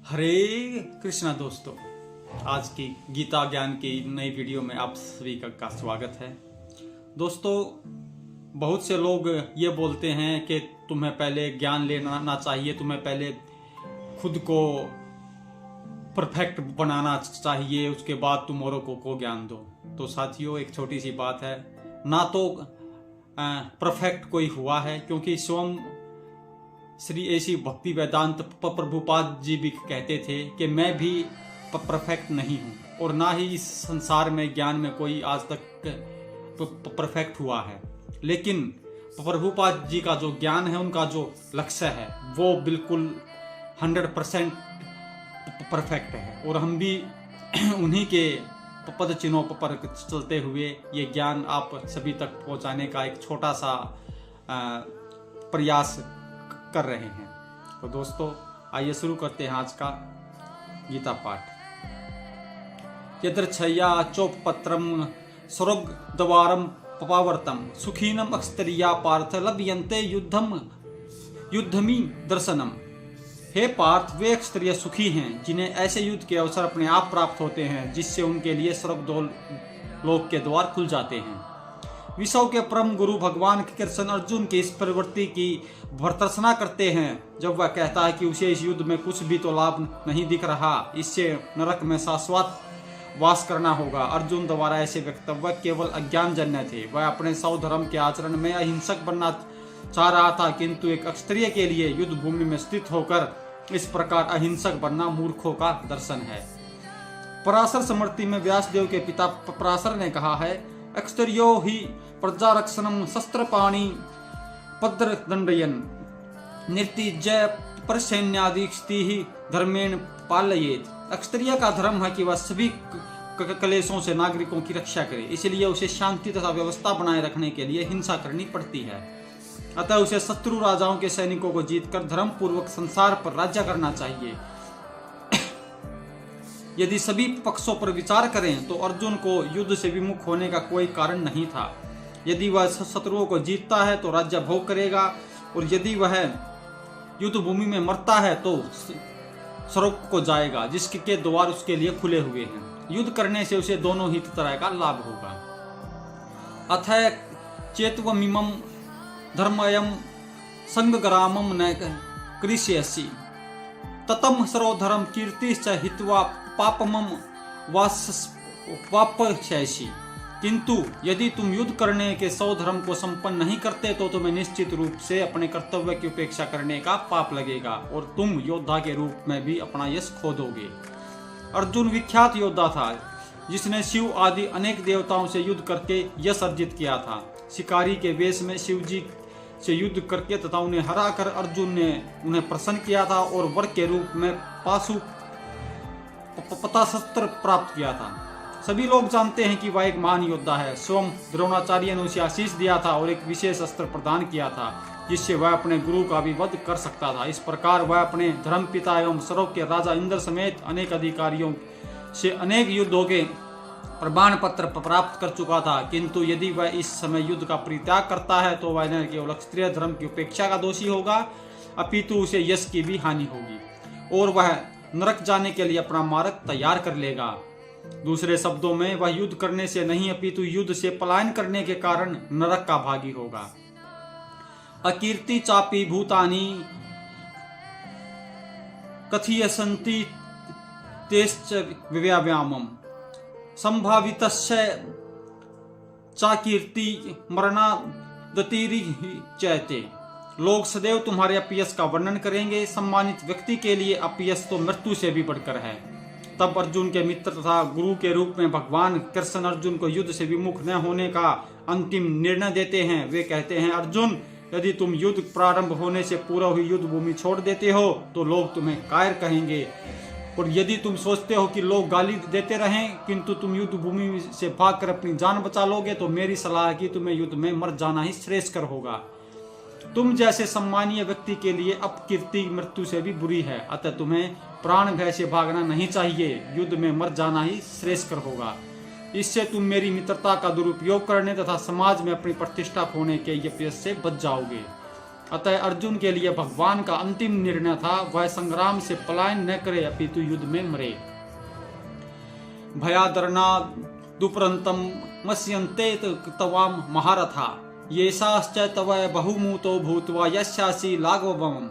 हरे कृष्णा दोस्तों, आज की गीता ज्ञान की नई वीडियो में आप सभी का स्वागत है। दोस्तों, बहुत से लोग ये बोलते हैं कि तुम्हें पहले ज्ञान लेना चाहिए, तुम्हें पहले खुद को परफेक्ट बनाना चाहिए, उसके बाद तुम औरों को ज्ञान दो। तो साथियों, एक छोटी सी बात है, ना तो परफेक्ट कोई हुआ है, क्योंकि स्वयं श्री ऐसी भक्ति वेदांत प्रभुपाद जी भी कहते थे कि मैं भी परफेक्ट नहीं हूँ, और ना ही इस संसार में ज्ञान में कोई आज तक परफेक्ट हुआ है। लेकिन प्रभुपाद जी का जो ज्ञान है, उनका जो लक्ष्य है, वो बिल्कुल 100% परफेक्ट है, और हम भी उन्हीं के पद चिन्हों पर चलते हुए ये ज्ञान आप सभी तक पहुंचाने का एक छोटा सा प्रयास कर रहे हैं। तो दोस्तों, आइए शुरू करते हैं आज का गीता पाठ। यदृच्छया चोपपत्रम स्वर्ग द्वारम पपावर्तम सुखीनम अक्षतरिया पार्थ लभयन्ते युद्धमी दर्शनम। हे पार्थ, वे अक्षतरिय सुखी हैं जिन्हें ऐसे युद्ध के अवसर अपने आप प्राप्त होते हैं जिससे उनके लिए स्वर्ग लोक के द्वार खुल जाते हैं। विश्व के परम गुरु भगवान कृष्ण अर्जुन की इस प्रवृत्ति की भर्त्सना करते हैं जब वह कहता है कि उसे इस युद्ध में कुछ भी तो लाभ नहीं दिख रहा, इससे नरक में शाश्वत वास करना होगा। अर्जुन द्वारा ऐसे वक्तव्य केवल अज्ञानजन्य थे। वह अपने स्वधर्म के आचरण में अहिंसक बनना चाह रहा था, किंतु एक क्षत्रिय के लिए युद्ध भूमि में स्थित होकर इस प्रकार अहिंसक बनना मूर्खों का दर्शन है। पराशर स्मृति में व्यासदेव के पिता पराशर ने कहा है, अक्षत्रियो ही प्रजारक्षणम शस्त्रपाणि पद्रदंडयन् निर्तिज्य परसैन्यादिस्ति ही धर्मेण पालयेत। अक्षत्रिय का धर्म है कि वह सभी कलेशों से नागरिकों की रक्षा करे, इसलिए उसे शांति तथा व्यवस्था बनाए रखने के लिए हिंसा करनी पड़ती है। अतः उसे शत्रु राजाओं के सैनिकों को जीतकर धर्म पूर्वक संसार पर राज्य करना चाहिए। यदि सभी पक्षों पर विचार करें तो अर्जुन को युद्ध से विमुख होने का कोई कारण नहीं था। यदि वह शत्रुओं को जीतता है तो राज्य भोग करेगा, और यदि वह युद्ध भूमि में मरता है तो स्वर्ग को जाएगा, जिसके द्वार उसके लिए खुले हुए हैं। युद्ध करने से उसे दोनों ही तरह का लाभ होगा। अथ चेत्वमिमं धर्मयं संगग्रामं न कृष्यसि ततम सर्वधर्म कीर्तिश्च हित्वा पापमं वापस्यसि। किंतु यदि तुम युद्ध करने के 100 धर्म को संपन्न नहीं करते तो तुम्हें निश्चित रूप से अपने कर्तव्य की उपेक्षा करने का पाप लगेगा, और तुम योद्धा के रूप में भी अपना यश खो दोगे। अर्जुन विख्यात योद्धा था, जिसने शिव आदि अनेक देवताओं से युद्ध करके यश अर्जित किया था। शिकारी के वेश में शिव जी से युद्ध करके तथा उन्हें हराकर अर्जुन ने उन्हें प्रसन्न किया था, और वर के रूप में पाशुपतास्त्र प्राप्त किया था। सभी लोग जानते हैं कि वह एक महान योद्धा है। स्वयं द्रोणाचार्य ने उसे आशीष दिया था और एक विशेष अस्त्र प्रदान किया था, जिससे वह अपने गुरु का भी वध कर सकता था। इस प्रकार वह अपने धर्म पिता एवं सर्व के राजा इंद्र समेत अनेक अधिकारियों से अनेक युद्धों के प्रमाण पत्र प्राप्त कर चुका था। किंतु यदि वह इस समय युद्ध का परित्याग करता है तो वह न केवल क्षत्रिय धर्म की उपेक्षा का दोषी होगा, अपितु उसे यश की भी हानि होगी, और वह नरक जाने के लिए अपना मार्ग तैयार कर लेगा। दूसरे शब्दों में, वह युद्ध करने से नहीं अपितु युद्ध से पलायन करने के कारण नरक का भागी होगा। अकीर्ति चापी भूतानि कथयसन्ति तेश्च व्यायामम् संभावितस्य चाकीर्ति मरणादतिरिच्यते। लोग सदैव तुम्हारे अपयश का वर्णन करेंगे। सम्मानित व्यक्ति के लिए अपयश तो मृत्यु से भी बढ़कर है। तब अर्जुन के मित्र तथा गुरु के रूप में भगवान कृष्ण अर्जुन को युद्ध से विमुख न होने का अंतिम निर्णय देते हैं। वे कहते हैं, अर्जुन, यदि तुम युद्ध प्रारंभ होने से पूर्व ही युद्ध भूमि छोड़ देते हो तो लोग तुम्हें कायर कहेंगे, और यदि तुम सोचते हो कि लोग गाली देते रहें किंतु तुम युद्ध भूमि से भागकर अपनी जान बचा लोगे, तो मेरी सलाह है कि तुम्हें युद्ध में मर जाना ही श्रेयस्कर होगा। तुम जैसे सम्मानीय व्यक्ति के लिए अपकीर्ति मृत्यु से भी बुरी है, अतः तुम्हें प्राण भय से भागना नहीं चाहिए, युद्ध में मर जाना ही श्रेयस्कर होगा। इससे तुम मेरी मित्रता का दुरुपयोग करने तथा समाज में अपनी प्रतिष्ठा खोने के अपयश से बच जाओगे। अतः अर्जुन के लिए भगवान का अंतिम निर्णय था, वह संग्राम से पलायन न करे अपितु युद्ध में मरे। भयादरना दुपरंतम मस्यन्ते तवाम महारथा येषाश्च तव बहुमूतो भूत्वा यस्यासि लाघवम्।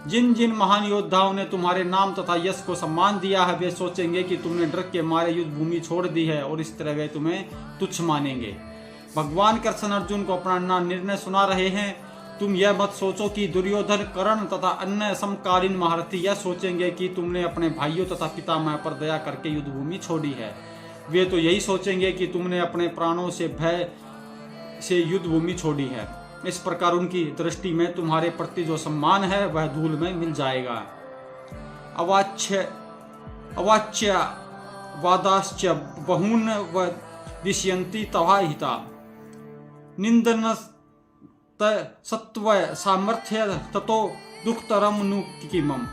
जिन जिन महान योद्धाओं ने तुम्हारे नाम तथा यश को सम्मान दिया है, वे सोचेंगे कि तुमने डर के मारे युद्ध भूमि छोड़ दी है और इस तरह वे तुम्हें तुच्छ मानेंगे। भगवान कृष्ण अर्जुन को अपना निर्णय सुना रहे हैं। तुम यह मत सोचो कि दुर्योधन, कर्ण तथा अन्य समकालीन महारथी यह सोचेंगे कि तुमने अपने भाइयों तथा पितामह पर दया करके युद्ध भूमि छोड़ी है। वे तो यही सोचेंगे कि तुमने अपने प्राणों से भय से युद्ध भूमि छोड़ी है। इस प्रकार उनकी दृष्टि में तुम्हारे प्रति जो सम्मान है वह धूल में मिल जाएगा। अवाच्य वादाश्च बहून वदिष्यन्ति तवा हिता निंदन सत्व सामर्थ्य ततो दुखतरम नु किमम।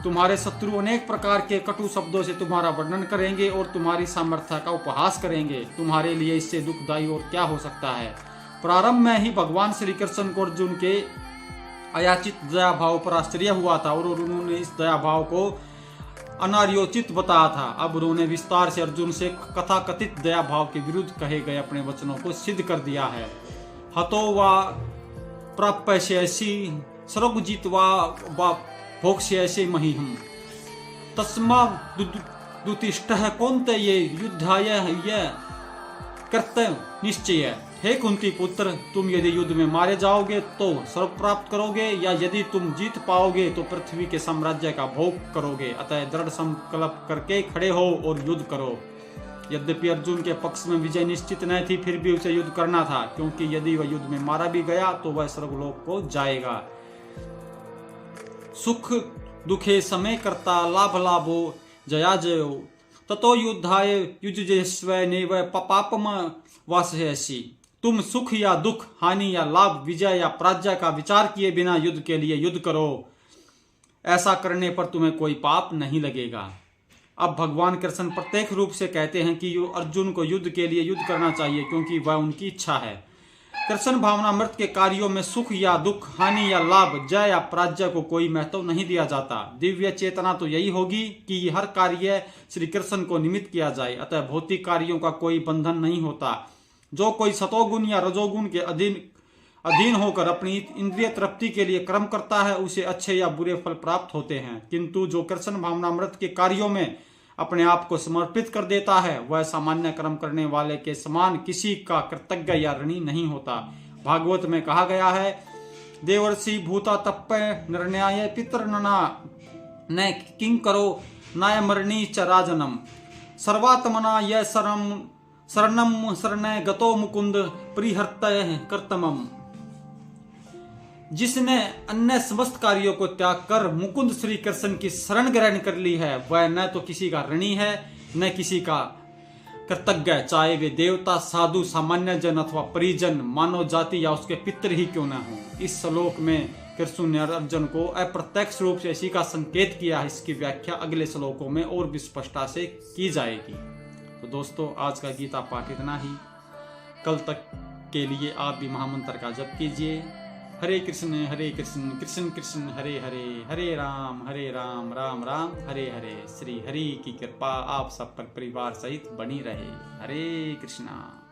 तुम्हारे शत्रु अनेक प्रकार के कटु शब्दों से तुम्हारा वर्णन करेंगे और तुम्हारी सामर्थ्य का उपहास करेंगे। तुम्हारे लिए इससे दुखदायी और क्या हो सकता है। प्रारंभ में ही भगवान श्री कृष्ण को अर्जुन के अयाचित दया भाव पर आश्चर्य हुआ था और उन्होंने इस दया भाव को अनार्योचित बताया था। अब उन्होंने विस्तार से अर्जुन से कथा कथित दया भाव के विरुद्ध कहे गए अपने वचनों को सिद्ध कर दिया है। हतो वा प्राप्यसि सर्व जित्वा वा भोक्ष्यसि मह्यम् तस्मात् दुतिष्ठः कौन्तेय युद्धाय कर्तव्य निश्चय। हे कुंती पुत्र, तुम यदि युद्ध में मारे जाओगे तो स्वर्ग प्राप्त करोगे, या यदि तुम जीत पाओगे तो पृथ्वी के साम्राज्य का भोग करोगे। अतः दृढ़ संकल्प करके खड़े हो और युद्ध करो। यद्यपि अर्जुन के पक्ष में विजय निश्चित न थी, फिर भी उसे युद्ध करना था, क्योंकि यदि वह युद्ध में मारा भी गया तो वह स्वर्गलोक को जाएगा। सुख दुखे समय करता लाभ लाभो जया जयो ततो युद्धाय युजुजेष्वेनैव पापम वासयसि। तुम सुख या दुख, हानि या लाभ, विजय या पराजय का विचार किए बिना युद्ध के लिए युद्ध करो। ऐसा करने पर तुम्हें कोई पाप नहीं लगेगा। अब भगवान कृष्ण प्रत्येक रूप से कहते हैं कि अर्जुन को युद्ध के लिए युद्ध करना चाहिए, क्योंकि वह उनकी इच्छा है। कृष्ण भावनामृत के कार्यों में सुख या दुख, हानि या लाभ, जय या पराजय को कोई महत्व नहीं दिया जाता। दिव्य चेतना तो यही होगी कि हर कार्य श्री कृष्ण को निमित्त किया जाए। अतः भौतिक कार्यों का कोई बंधन नहीं होता। जो कोई सतोगुण या रजोगुण के अधीन होकर अपनी इंद्रिय तृप्ति के लिए कर्म करता है, उसे अच्छे या बुरे फल प्राप्त होते हैं। किंतु जो कृष्ण भावनामृत के कार्यों में अपने आप को समर्पित कर देता है, वह सामान्य कर्म करने वाले के समान किसी का कृतज्ञ या ऋणी नहीं होता। भागवत में कहा गया है, देवर्षि भूता तप्पे निर्णयाय पितृनना न किं करो नाय मरणी च राजनम सर्वात्मना यह शरणम शरणे गतो मुकुंद परिहर्तय कर्तमम। जिसने अन्य समस्त कार्यों को त्याग कर मुकुंद श्री कृष्ण की शरण ग्रहण कर ली है, वह न तो किसी का ऋणी है न किसी का कृतज्ञ, चाहे वे देवता, साधु, सामान्य जन अथवा परिजन, मानव जाति या उसके पितर ही क्यों न हो। इस श्लोक में कृष्ण ने अर्जुन को अप्रत्यक्ष रूप से इसी का संकेत किया है। इसकी व्याख्या अगले श्लोकों में और भी स्पष्टता से की जाएगी। तो दोस्तों, आज का गीता पाठ इतना ही। कल तक के लिए आप भी महामंत्र का जप कीजिए। हरे कृष्ण कृष्ण कृष्ण हरे हरे, हरे राम राम राम हरे हरे। श्री हरि की कृपा आप सब पर परिवार सहित बनी रहे। हरे कृष्णा।